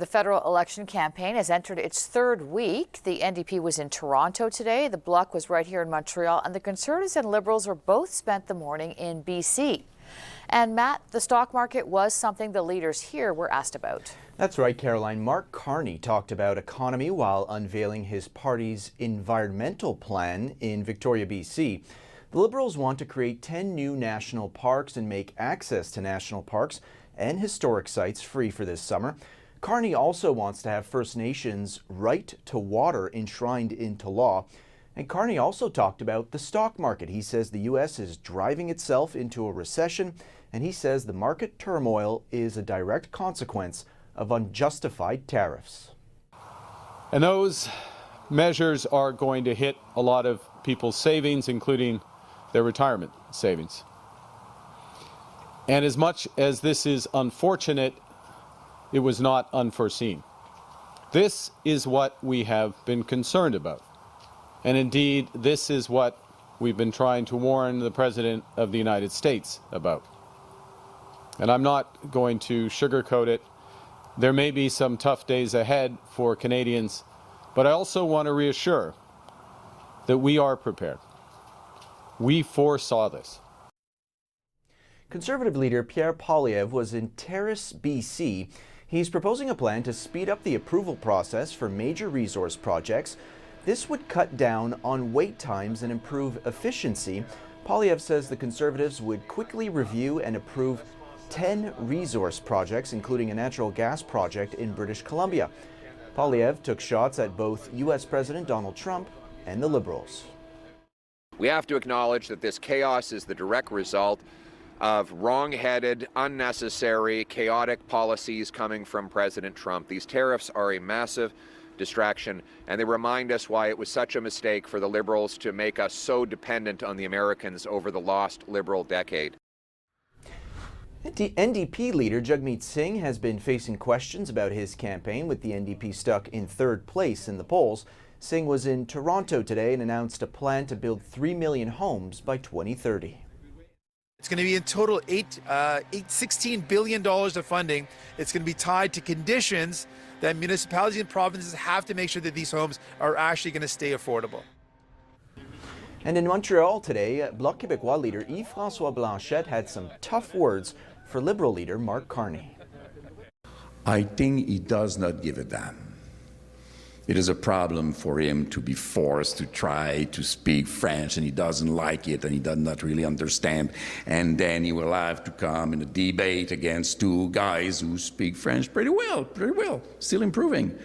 The federal election campaign has entered its third week. The NDP was in Toronto today. The Bloc was right here in Montreal, and the Conservatives and Liberals were both spent the morning in BC. And Matt, the stock market was something the leaders here were asked about. That's right, Caroline. Mark Carney talked about economy while unveiling his party's environmental plan in Victoria, BC. The Liberals want to create 10 new national parks and make access to national parks and historic sites free for this summer. Carney also wants to have First Nations' right to water enshrined into law. And Carney also talked about the stock market. He says the U.S. is driving itself into a recession, and he says the market turmoil is a direct consequence of unjustified tariffs. And those measures are going to hit a lot of people's savings, including their retirement savings. And as much as this is unfortunate, it was not unforeseen. This is what we have been concerned about. And indeed, this is what we've been trying to warn the President of the United States about. And I'm not going to sugarcoat it. There may be some tough days ahead for Canadians, but I also want to reassure that we are prepared. We foresaw this. Conservative leader Pierre Poilievre was in Tariffs, BC. He's proposing a plan to speed up the approval process for major resource projects. This would cut down on wait times and improve efficiency. Poilievre says the Conservatives would quickly review and approve 10 resource projects, including a natural gas project in British Columbia. Poilievre took shots at both U.S. President Donald Trump and the Liberals. We have to acknowledge that this chaos is the direct result of wrong-headed, unnecessary, chaotic policies coming from President Trump. These tariffs are a massive distraction, and they remind us why it was such a mistake for the Liberals to make us so dependent on the Americans over the lost Liberal decade. NDP leader Jagmeet Singh has been facing questions about his campaign, with the NDP stuck in third place in the polls. Singh was in Toronto today and announced a plan to build 3 million homes by 2030. It's going to be in total $16 billion of funding. It's going to be tied to conditions that municipalities and provinces have to make sure that these homes are actually going to stay affordable. And in Montreal today, Bloc Québécois leader Yves-François Blanchet had some tough words for Liberal leader Mark Carney. I think he does not give a damn. It is a problem for him to be forced to try to speak French, and he doesn't like it, and he does not really understand. And then he will have to come in a debate against two guys who speak French pretty well, still improving.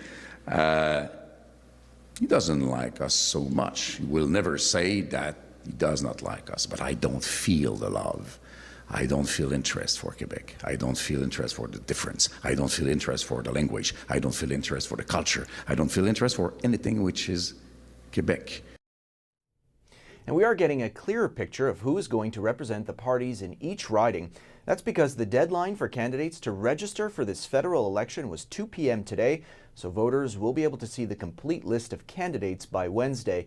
He doesn't like us so much. He will never say that he does not like us, but I don't feel the love. I don't feel interest for Quebec. I don't feel interest for the difference. I don't feel interest for the language. I don't feel interest for the culture. I don't feel interest for anything which is Quebec. And we are getting a clearer picture of who is going to represent the parties in each riding. That's because the deadline for candidates to register for this federal election was 2 p.m. today, so voters will be able to see the complete list of candidates by Wednesday.